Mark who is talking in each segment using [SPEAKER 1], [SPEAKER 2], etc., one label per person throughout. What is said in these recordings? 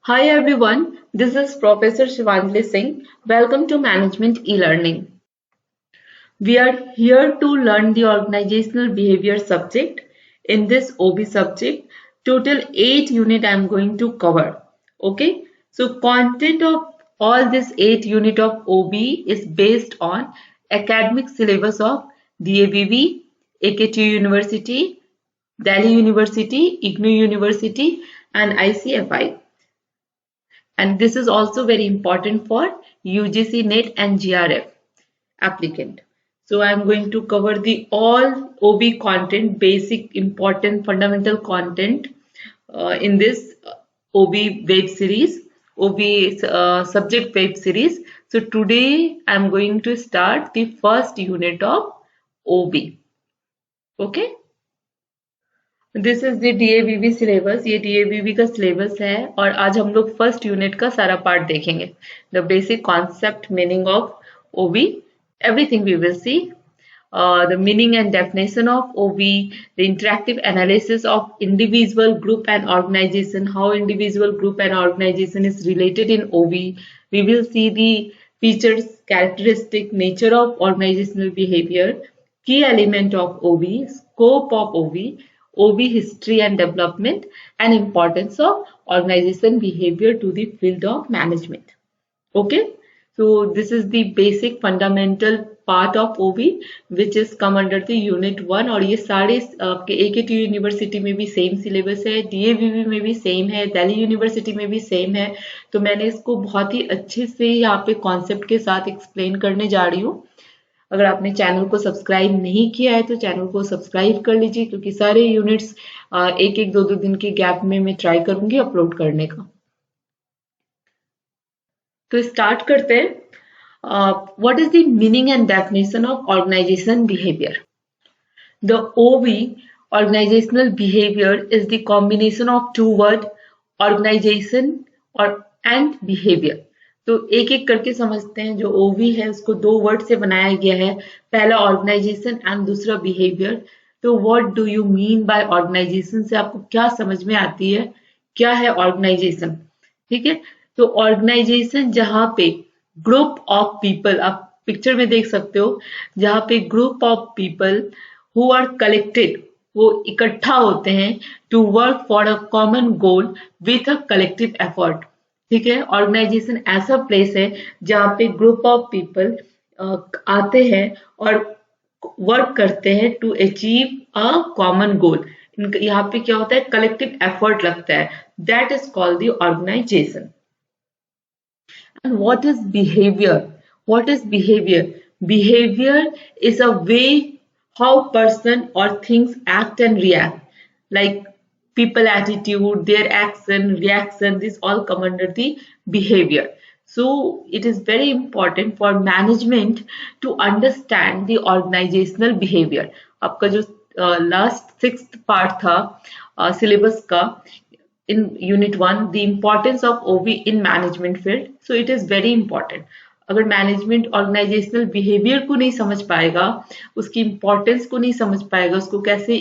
[SPEAKER 1] Hi everyone, this is Professor Shivanjali Singh. Welcome to Management e-Learning. We are here to learn the organizational behavior subject. In this OB subject, total 8 unit I am going to cover. Okay, so content of all this 8 unit of OB is based on academic syllabus of DAVV, AKTU University, Delhi University, IGNOU University and ICFI. And this is also very important for UGC NET and GRF applicant. So I am going to cover the all OB content, basic, important, fundamental content in this OB web series, OB subject web series. So today I am going to start the first unit of OB. Okay. This is the DAVV syllabus. ये DAVV का syllabus है और आज हम लोग first unit का सारा part देखेंगे. The basic concept, meaning of OB, everything we will see. The meaning and definition of OB, the interactive analysis of individual, group and organization, how individual, group and organization is related in OB. We will see the features, characteristic, nature of organizational behavior, key element of OB, scope of OB, OB history and development, and importance of organization behavior to the field of management. Okay, so this is the basic fundamental part of OB which is come under the unit 1. और ये सारे आपके AKTU university में भी same syllabus है, DAVV में भी same है, दिल्ली यूनिवर्सिटी में भी सेम है. तो मैंने इसको बहुत ही अच्छे से यहाँ पे कॉन्सेप्ट के साथ एक्सप्लेन करने जा रही हूँ. अगर आपने चैनल को सब्सक्राइब नहीं किया है तो चैनल को सब्सक्राइब कर लीजिए, क्योंकि सारे यूनिट्स एक एक दो दो दिन के गैप में मैं ट्राई करूंगी अपलोड करने का. तो स्टार्ट करते हैं. What is the meaning and definition of organisation behaviour? The OB, organizational behavior, is the combination of two words, organization और and behavior. तो एक एक करके समझते हैं. जो ओवी है उसको दो वर्ड से बनाया गया है. पहला ऑर्गेनाइजेशन एंड दूसरा बिहेवियर. तो what do you mean by organisation से आपको क्या समझ में आती है? क्या है ऑर्गेनाइजेशन? ठीक है, तो ऑर्गेनाइजेशन जहां पे ग्रुप ऑफ पीपल, आप पिक्चर में देख सकते हो, जहां पे group of people who are collected, वो इकट्ठा होते हैं to work for a common goal with a collective effort. ठीक है, ऑर्गेनाइजेशन ऐसा प्लेस है जहाँ पे ग्रुप ऑफ पीपल आते हैं और वर्क करते हैं to achieve a common goal. यहाँ पे क्या होता है? कलेक्टिव एफर्ट लगता है. That is called the organisation. And what is behaviour? What is behaviour? Behaviour is a way how person or things act and react, like people attitude, their action, reaction, this all come under the behavior. So it is very important for management to understand the organizational behavior. आपका जो last 6th part था syllabus का in unit 1, the importance of OB in management field. So it is very important. अगर management organisational behaviour को नहीं समझ पाएगा, उसकी इंपॉर्टेंस को नहीं समझ पाएगा, उसको कैसे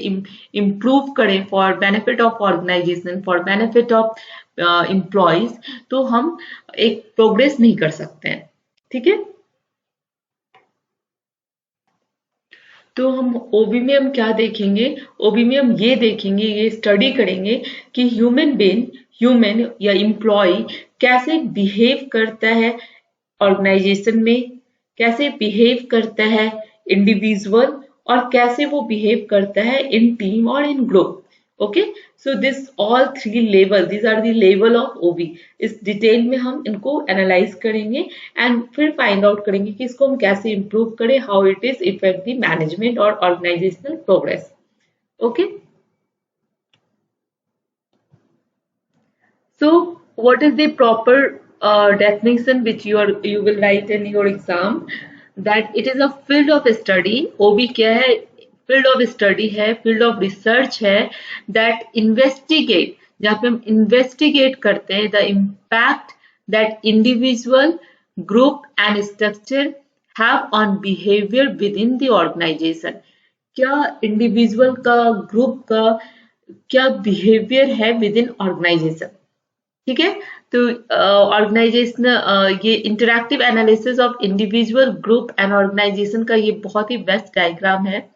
[SPEAKER 1] इम्प्रूव करें for benefit of organisation, for benefit of employees, तो हम एक प्रोग्रेस नहीं कर सकते हैं. ठीक है, तो हम ओबी में हम क्या देखेंगे? ओबी में हम ये देखेंगे, ये स्टडी करेंगे कि ह्यूमन बीइंग, ह्यूमन या एम्प्लॉय कैसे बिहेव करता है ऑर्गेनाइजेशन में, कैसे बिहेव करता है इंडिविजुअल, और कैसे वो बिहेव करता है इन टीम और in group. Okay, so this all 3 level, this are the level of OB. इस डिटेल में हम इनको एनालाइज करेंगे एंड फिर फाइंड आउट करेंगे कि इसको हम कैसे इंप्रूव करें, how it is effect the management और organisational progress. Okay, so what is the proper definition which you will write in your exam? That it is a field of study. OB क्या है? field of study है, field of research है, that investigate, जहाँ पे हम investigate करते हैं the impact that individual, group and structure have on behavior within the organization. क्या individual का, group का क्या behavior है within organization. ठीक है। तो ऑर्गेनाइजेशन ये interactive analysis of individual, group and organisation का ये बहुत ही बेस्ट डायग्राम है।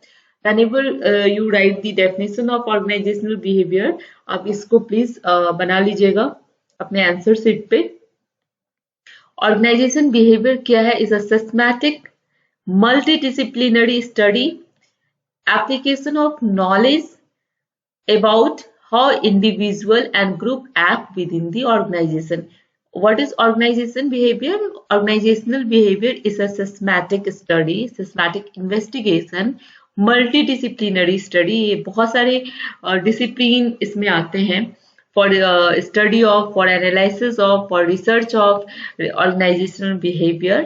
[SPEAKER 1] whenever you write the definition of organizational behavior, आप इसको प्लीज बना लीजिएगा अपने आंसर शीट पे। ऑर्गेनाइजेशन बिहेवियर क्या है? Is a systematic multidisciplinary study application of knowledge about how individual and group act within the organization. What is organization behavior? Organizational behavior is a systematic study, systematic investigation, multidisciplinary study. ये बहुत सारे discipline इसमें आते हैं। For study of, for analysis of, for research of organizational behavior,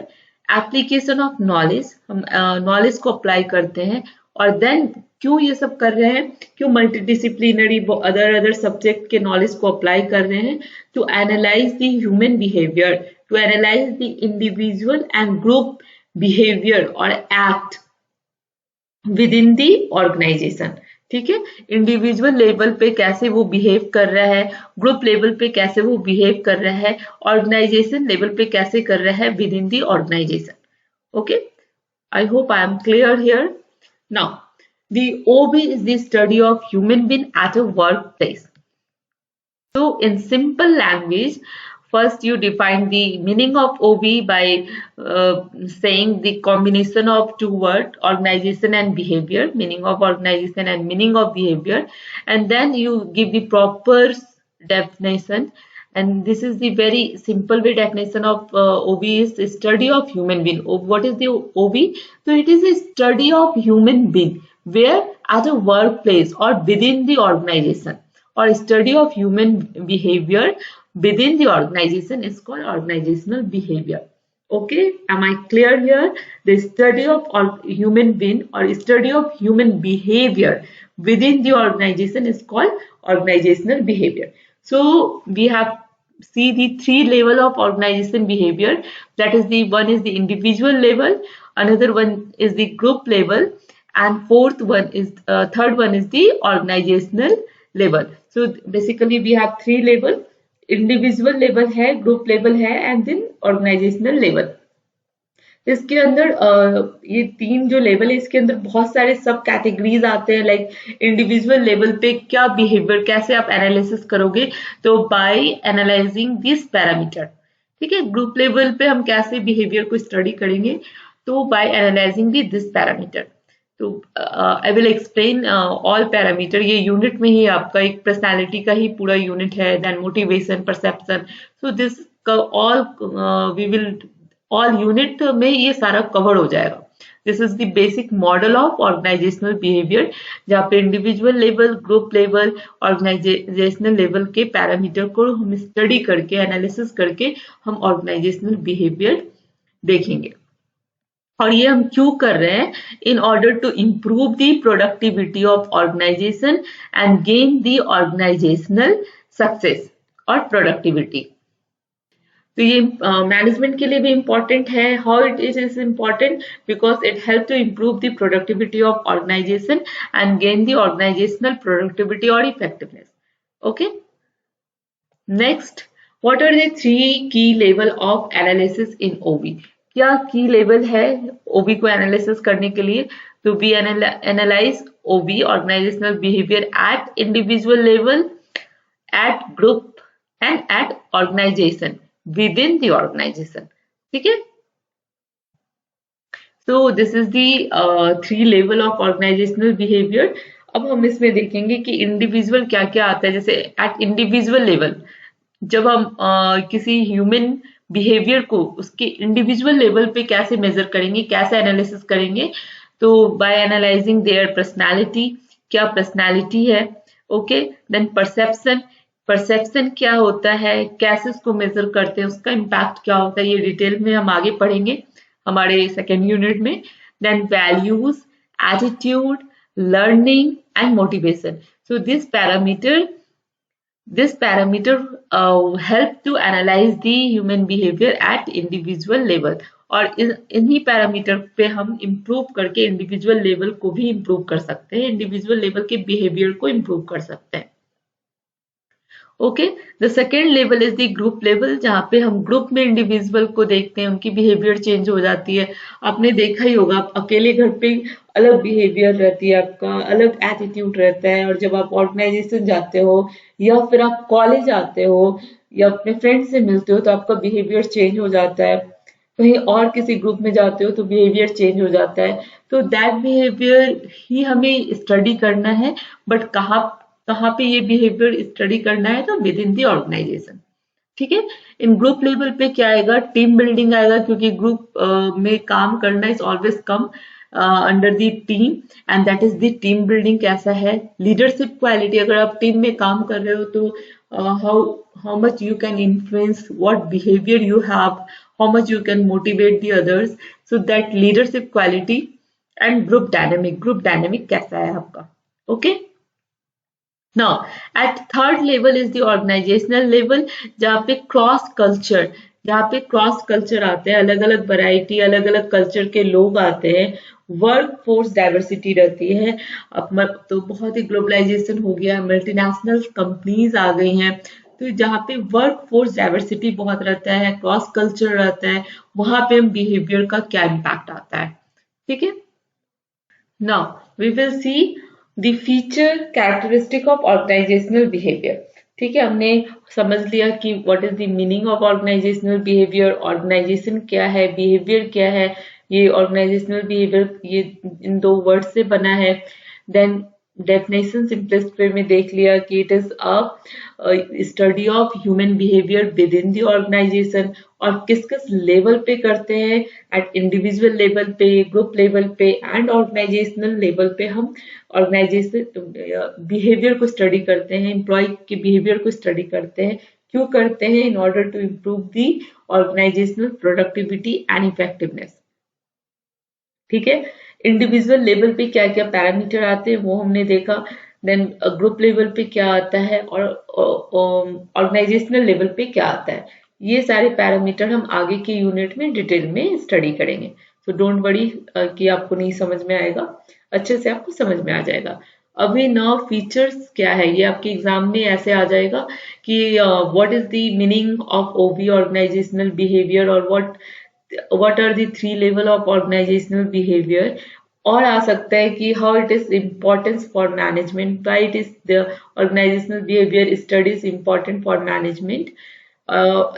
[SPEAKER 1] application of knowledge, हम knowledge को apply करते हैं। और देन क्यों ये सब कर रहे हैं? क्यों मल्टीडिसिप्लिनरी अदर सब्जेक्ट के नॉलेज को अप्लाई कर रहे हैं? To analyse the human behaviour, to analyse the individual and group behaviour और act with in the organisation. ठीक है, इंडिविजुअल लेवल पे कैसे वो बिहेव कर रहा है, ग्रुप लेवल पे कैसे वो बिहेव कर रहा है, ऑर्गेनाइजेशन लेवल पे कैसे कर रहा है with in the organisation. Okay, I hope I am clear here. Now, the OB is the study of human being at a workplace. So, in simple language, first you define the meaning of OB by saying the combination of two words, organization and behavior, meaning of organization and meaning of behavior, and then you give the proper definition. And this is the very simple way definition of OB is study of human being. What is the OB? So it is a study of human being where at a workplace or within the organization, or study of human behavior within the organization is called organizational behavior. Okay, am I clear here? The study of human being or study of human behavior within the organization is called organizational behavior. So we have see the three level of organization behavior. That is the one is the individual level, another one is the group level, and third one is the organizational level. So basically we have three level, individual level है, group level है, and then organizational level. इसके अंदर ये तीन जो level है इसके अंदर बहुत सारे सब कैटेगरीज आते हैं। लाइक इंडिविजुअल लेवल पे क्या बिहेवियर, कैसे आप एनालिसिस करोगे? तो बाय एनालाइजिंग दिस पैरामीटर। ठीक है, ग्रुप लेवल पे हम कैसे बिहेवियर को स्टडी करेंगे? तो बाय एनालाइजिंग दिस पैरामीटर। तो I will explain all parameter. ये यूनिट में ही आपका एक पर्सनालिटी का ही पूरा यूनिट है, then motivation, perception. So this all we will all unit में ये सारा कवर हो जाएगा। This is the basic model of organisational behaviour, जहाँ पे individual level, group level, organisational level के पैरामीटर को हम स्टडी करके, एनालिसिस करके हम ऑर्गेनाइजेशनल बिहेवियर देखेंगे। और ये हम क्यों कर रहे हैं? In order to improve the productivity of organisation and gain the organisational success और प्रोडक्टिविटी। तो ये मैनेजमेंट के लिए भी इम्पोर्टेंट है। How it is important? Because it help to improve the productivity of organisation and gain the organisational productivity और effectiveness. Okay, next, what are the three key level of analysis in OB? क्या key level है ओबी को analysis करने के लिए? तो we analyse OB, organisational behaviour, at individual level, at group and at organisation within the organization. ठीक है, so this is the three level of organizational behavior. अब हम इसमें देखेंगे कि इंडिविजुअल क्या क्या आता है। जैसे एट इंडिविजुअल लेवल जब हम किसी ह्यूमन बिहेवियर को उसके इंडिविजुअल लेवल पे कैसे मेजर करेंगे, कैसे एनालिसिस करेंगे? तो बाय एनालाइजिंग देयर पर्सनालिटी, क्या पर्सनालिटी है। ओके, देन परसेप्शन, परसेप्शन क्या होता है, कैसे उसको मेजर करते हैं, उसका इम्पैक्ट क्या होता है, ये डिटेल में हम आगे पढ़ेंगे हमारे सेकेंड यूनिट में। Then values, attitude, learning and motivation. So this parameter help to analyse the human behaviour at individual level. और इन्हीं पैरामीटर पे हम इम्प्रूव करके इंडिविजुअल लेवल को भी इम्प्रूव कर सकते हैं, इंडिविजुअल लेवल के बिहेवियर को इम्प्रूव कर सकते हैं। Okay, the second level is the group level, जहाँ पे हम ग्रुप में इंडिविजुअल को देखते हैं, उनकी बिहेवियर चेंज हो जाती है। आपने देखा ही होगा, आप अकेले घर पे अलग बिहेवियर रहती है, आपका अलग एटीट्यूड रहता है, और जब आप ऑर्गेनाइजेशन जाते हो या फिर आप कॉलेज आते हो या अपने फ्रेंड से मिलते हो तो आपका बिहेवियर चेंज हो जाता है। कहीं और किसी ग्रुप में जाते हो तो बिहेवियर चेंज हो जाता है। तो दैट बिहेवियर ही हमें स्टडी करना है, बट कहाँ कहाँ पे ये बिहेवियर स्टडी करना है, तो विद इन दी ऑर्गेनाइजेशन। ठीक है, इन ग्रुप लेवल पे क्या आएगा, टीम बिल्डिंग आएगा, क्योंकि ग्रुप में काम करना is always come under the team, and that is the team building. कैसा है लीडरशिप क्वालिटी, अगर आप टीम में काम कर रहे हो तो how much you can influence, what behavior you have, how much you can motivate the others, so that leadership quality and group dynamic कैसा है आपका। okay, now at third level is the organizational level, जहाँ पे cross culture आते हैं, अलग अलग variety, अलग अलग कल्चर के लोग आते हैं, वर्क फोर्स डाइवर्सिटी रहती है। अब तो बहुत ही ग्लोबलाइजेशन हो गया, मल्टीनेशनल कंपनीज आ गई हैं, तो जहाँ पे वर्क फोर्स डाइवर्सिटी बहुत रहता है, क्रॉस कल्चर रहता है, वहां पे हम बिहेवियर का क्या इम्पैक्ट आता है। ठीक है, now we will see the feature characteristic of organisational behaviour. ठीक है, हमने समझ लिया कि what is the meaning of organisational behaviour, organisation क्या है, बिहेवियर क्या है। ये ऑर्गेनाइजेशनल बिहेवियर ये इन दो वर्ड से बना है। देन डेफिनेशन सिंपलेस्ट वे में देख लिया कि it is a study of human behaviour within the organisation, और किस किस लेवल पे करते हैं, एट इंडिविजुअल लेवल पे, ग्रुप लेवल पे एंड ऑर्गेनाइजेशनल लेवल पे हम ऑर्गेनाइजेशन बिहेवियर को स्टडी करते हैं, एम्प्लॉय के बिहेवियर को स्टडी करते हैं। क्यों करते हैं? In order to improve the organisational productivity and effectiveness. ठीक है, इंडिविजुअल लेवल पे क्या क्या पैरामीटर आते हैं वो हमने देखा। देन ग्रुप लेवल पे क्या आता है और ऑर्गेनाइजेशनल लेवल पे क्या आता है, ये सारे पैरामीटर हम आगे के यूनिट में डिटेल में स्टडी करेंगे। सो डोंट वरी कि आपको नहीं समझ में आएगा, अच्छे से आपको समझ में आ जाएगा। अभी नाउ फीचर्स क्या है, ये आपके एग्जाम में ऐसे आ जाएगा कि what is the meaning of OB organisational behaviour, और what are the three level of organizational behavior, और आ सकता है कि how it is importance for management, why it is the organizational behavior studies important for management,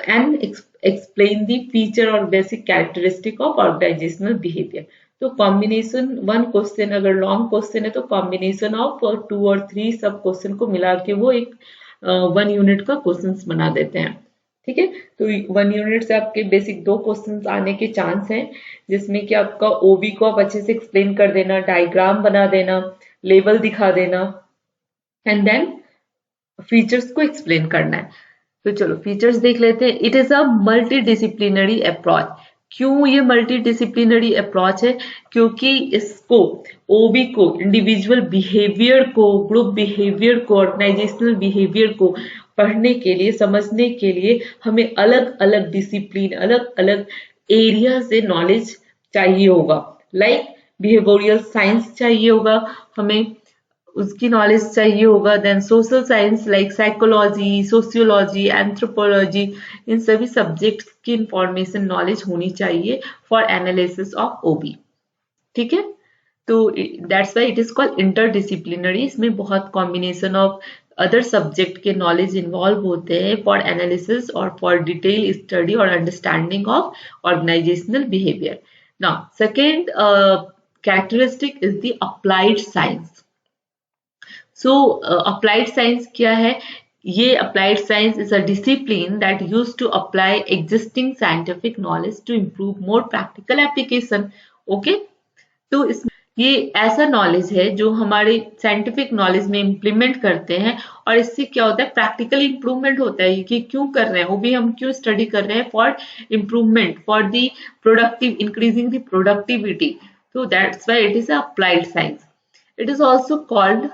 [SPEAKER 1] and explain the feature or basic characteristic of organizational behavior। तो combination one question, अगर long question है तो combination of 2 और 3 सब question को मिला के वो एक 1 यूनिट का क्वेश्चन बना देते हैं। ठीक है, तो 1 यूनिट से आपके बेसिक 2 क्वेश्चंस आने के चांस हैं, जिसमें कि आपका ओबी को आप अच्छे से एक्सप्लेन कर देना, डायग्राम बना देना, लेवल दिखा देना, एंड देन फीचर्स को एक्सप्लेन करना है। तो चलो फीचर्स देख लेते हैं। It is a multi disciplinary approach. क्यों ये मल्टी डिसिप्लिनरी अप्रोच है? क्योंकि इसको ओबी को, इंडिविजुअल बिहेवियर को, ग्रुप बिहेवियर को, ऑर्गेनाइजेशनल बिहेवियर को पढ़ने के लिए, समझने के लिए हमें अलग अलग डिसिप्लिन, अलग अलग एरिया से नॉलेज चाहिए होगा। लाइक बिहेवियरल साइंस चाहिए होगा हमें, उसकी नॉलेज चाहिए होगा। Then social science like psychology, sociology, anthropology, इन सभी सब्जेक्ट्स की इंफॉर्मेशन नॉलेज होनी चाहिए फॉर एनालिसिस ऑफ ओबी। ठीक है, तो that's why it is called interdisciplinary. इसमें बहुत कॉम्बिनेशन ऑफ अदर सब्जेक्ट के नॉलेज इन्वॉल्व होते हैं फॉर एनालिसिस और फॉर डिटेल स्टडी और understanding of organisational behaviour. Now second characteristic is the applied science. So applied science क्या है? ये applied science is a discipline that use to apply existing scientific knowledge to improve more practical application. Okay, तो इस ये ऐसा knowledge है जो हमारे साइंटिफिक नॉलेज में इम्प्लीमेंट करते हैं, और इससे क्या होता है, प्रैक्टिकल इंप्रूवमेंट होता है। कि क्यों कर रहे हैं, वो भी हम क्यों स्टडी कर रहे हैं, for improvement, for the productive, increasing the productivity. तो that's why it is applied science. It is also called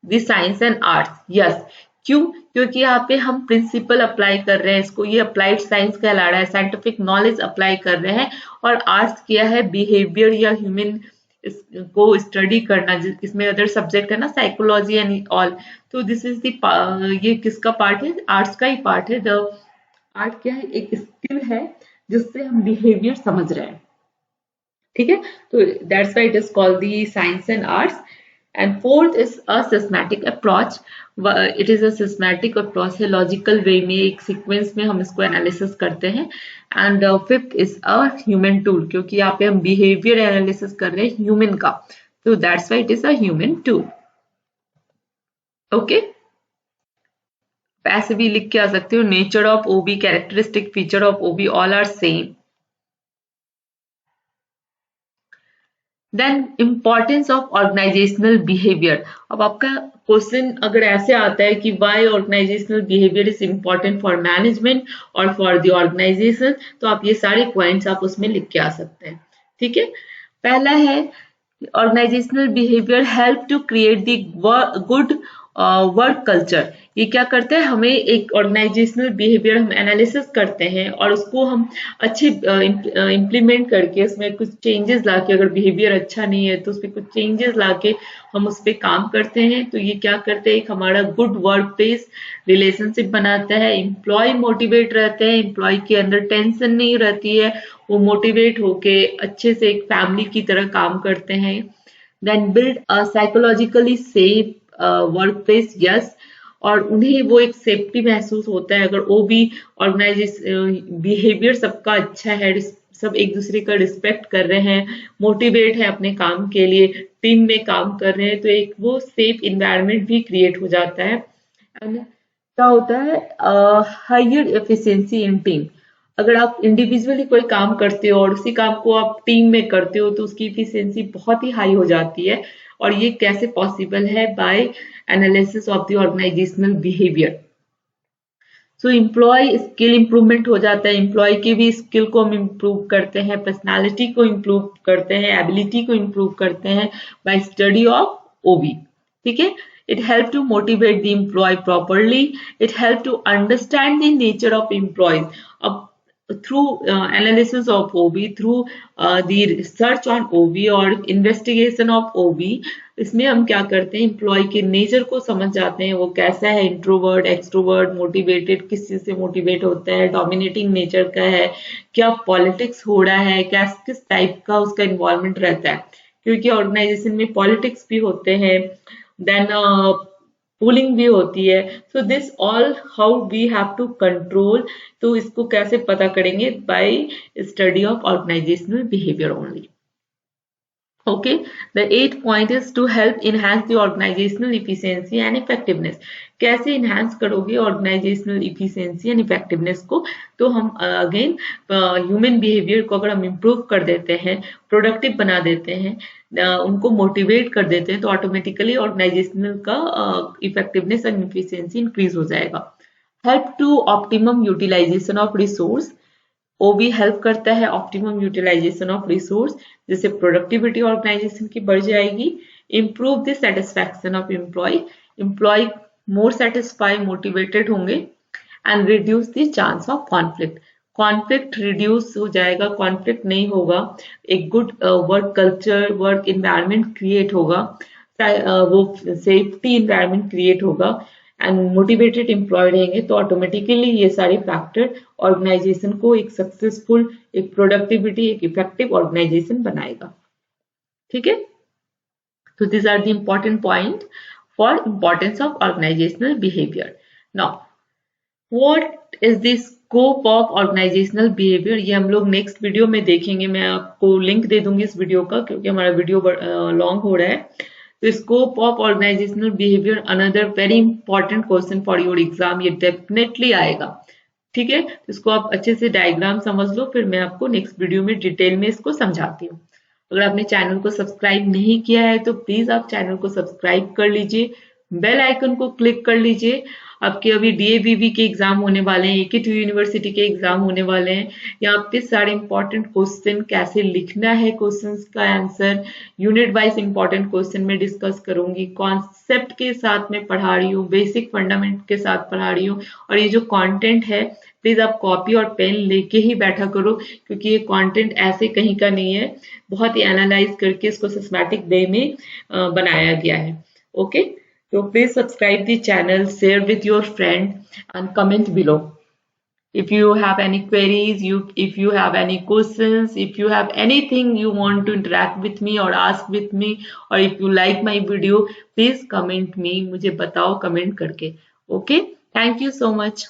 [SPEAKER 1] the science and arts. Yes, क्यों? क्योंकि यहाँ पे हम प्रिंसिपल अप्लाई कर रहे हैं इसको, ये अप्लाइड साइंस कहला रहा है, साइंटिफिक नॉलेज अप्लाई कर रहे हैं। और आर्ट्स किया है बिहेवियर या ह्यूमन इसको स्टडी करना, इसमें अदर सब्जेक्ट है ना, साइकोलॉजी एंड ऑल। तो दिस इज द, ये किसका पार्ट है? आर्ट्स का ही पार्ट है। द आर्ट क्या है? एक स्किल है जिससे हम बिहेवियर समझ रहे हैं, ठीक है। तो that's why it is called the science and arts. And fourth is a systematic approach. It is a systematic approach है, लॉजिकल वे में, एक सीक्वेंस में हम इसको एनालिसिस करते हैं। And fifth is a human tool, क्योंकि यहाँ पे हम बिहेवियर एनालिसिस कर रहे हैं ह्यूमन का, तो that's why it is a human tool. Okay, ऐसे भी लिख के आ सकते हो, nature of OB, characteristic feature of OB, all are same. Then importance of organisational behaviour. अब आपका क्वेश्चन अगर ऐसे आता है कि why organisational behaviour is important for management और फॉर द ऑर्गेनाइजेशन, तो आप ये सारे पॉइंट्स आप उसमें लिख के आ सकते हैं, ठीक है। पहला है organisational behaviour help to create the good work culture. ये क्या करते हैं? हमें एक ऑर्गेनाइजेशनल बिहेवियर हम एनालिसिस करते हैं और उसको हम अच्छे इम्प्लीमेंट करके उसमें कुछ चेंजेस लाके, अगर बिहेवियर अच्छा नहीं है तो उसमें कुछ चेंजेस लाके हम उस पर काम करते हैं। तो ये क्या करते हैं? एक हमारा गुड वर्क प्लेस रिलेशनशिप बनाता है, एम्प्लॉय मोटिवेट रहते हैं, एम्प्लॉय के अंदर टेंशन नहीं रहती है, वो मोटिवेट होके अच्छे से एक फैमिली की तरह काम करते हैं। Then build a psychologically safe workplace, yes, और उन्हें वो एक सेफ्टी महसूस होता है अगर वो भी ऑर्गेनाइजेशन बिहेवियर सबका अच्छा है, सब एक दूसरे का रिस्पेक्ट कर रहे हैं, मोटिवेट है अपने काम के लिए, टीम में काम कर रहे हैं, तो एक वो सेफ इन्वायरमेंट भी क्रिएट हो जाता है। एंड क्या होता है? हायर एफिशिएंसी इन टीम। अगर आप इंडिविजुअली कोई काम करते हो और उसी काम को आप टीम में करते हो तो उसकी इफिशिएंसी बहुत ही हाई हो जाती है। और ये कैसे पॉसिबल है? By analysis of the organisational behaviour. So employee skill improvement हो जाता है, एम्प्लॉय की भी स्किल को हम इम्प्रूव करते हैं, पर्सनालिटी को इम्प्रूव करते हैं, एबिलिटी को इम्प्रूव करते हैं बाय स्टडी ऑफ ओबी, ठीक है। It helps to motivate the employee properly. It helps to understand the nature of employees. Through analysis of OB, through the research on OB और investigation of OB, इसमें हम क्या करते हैं? एम्प्लॉय के nature को समझ जाते हैं, वो कैसा है, इंट्रोवर्ट, एक्सट्रोवर्ट, मोटिवेटेड, किस चीज से मोटिवेट होता है, डोमिनेटिंग नेचर का है, क्या पॉलिटिक्स हो रहा है, क्या किस टाइप का उसका इन्वॉल्वमेंट रहता है, क्योंकि ऑर्गेनाइजेशन में पॉलिटिक्स भी होते हैं, देन पुलिंग भी होती है। So this all how we have to control. तो इसको कैसे पता करेंगे? By study of organisational behaviour only. Okay, the 8th point is to help enhance the organizational efficiency and effectiveness. कैसे enhance करोगे organizational efficiency and effectiveness को? तो हम again human behavior को अगर हम improve कर देते हैं, productive बना देते हैं, उनको motivate कर देते हैं, तो automatically organizational का effectiveness and efficiency increase हो जाएगा। Help to optimum utilization of resource. वो भी हेल्प करता है ऑप्टिमम यूटिलाइजेशन ऑफ रिसोर्स, जिससे प्रोडक्टिविटी ऑर्गेनाइजेशन की बढ़ जाएगी। Improve the satisfaction of employ more satisfy, motivated होंगे। And reduce the chance of conflict reduce हो जाएगा, कॉन्फ्लिक्ट नहीं होगा, एक good work culture, work environment create होगा, वो सेफ्टी इन्वायरमेंट क्रिएट होगा एंड मोटिवेटेड एम्प्लॉय रहेंगे, तो ऑटोमेटिकली ये सारे फैक्टर ऑर्गेनाइजेशन को एक सक्सेसफुल, एक प्रोडक्टिविटी, एक इफेक्टिव ऑर्गेनाइजेशन बनाएगा, ठीक है। तो this are the important point for importance of organisational behaviour. Now what is the scope of organisational behaviour? ये हम लोग नेक्स्ट वीडियो में देखेंगे। मैं आपको लिंक दे दूंगी इस वीडियो का, क्योंकि हमारा वीडियो लॉन्ग हो रहा है। तो scope of organisational behaviour, another very important question for your exam, ये डेफिनेटली आएगा, ठीक है। इसको आप अच्छे से डायग्राम समझ लो, फिर मैं आपको नेक्स्ट वीडियो में डिटेल में इसको समझाती हूँ। अगर आपने चैनल को सब्सक्राइब नहीं किया है तो प्लीज आप चैनल को सब्सक्राइब कर लीजिए, बेल आइकन को क्लिक कर लीजिए, आपके अभी DAVV के एग्जाम होने वाले हैं, AK2 यूनिवर्सिटी के एग्जाम होने वाले हैं। यहाँ पे सारे इंपॉर्टेंट क्वेश्चन, कैसे लिखना है क्वेश्चंस का answer, unit wise important question में डिस्कस करूंगी। कॉन्सेप्ट के साथ में पढ़ा रही हूँ, बेसिक फंडामेंट के साथ पढ़ा रही हूँ। और ये जो कंटेंट है, प्लीज आप कॉपी और पेन लेके ही बैठा करो, क्योंकि ये कंटेंट ऐसे कहीं का नहीं है, बहुत ही एनालाइज करके इसको सिस्टमैटिक वे में बनाया गया है। Okay, so please subscribe the channel, share with your friend and comment below. If you have any queries, if you have any questions, if you have anything you want to interact with me or ask with me, or if you like my video, please comment me, मुझे बताओ comment करके. Okay, thank you so much.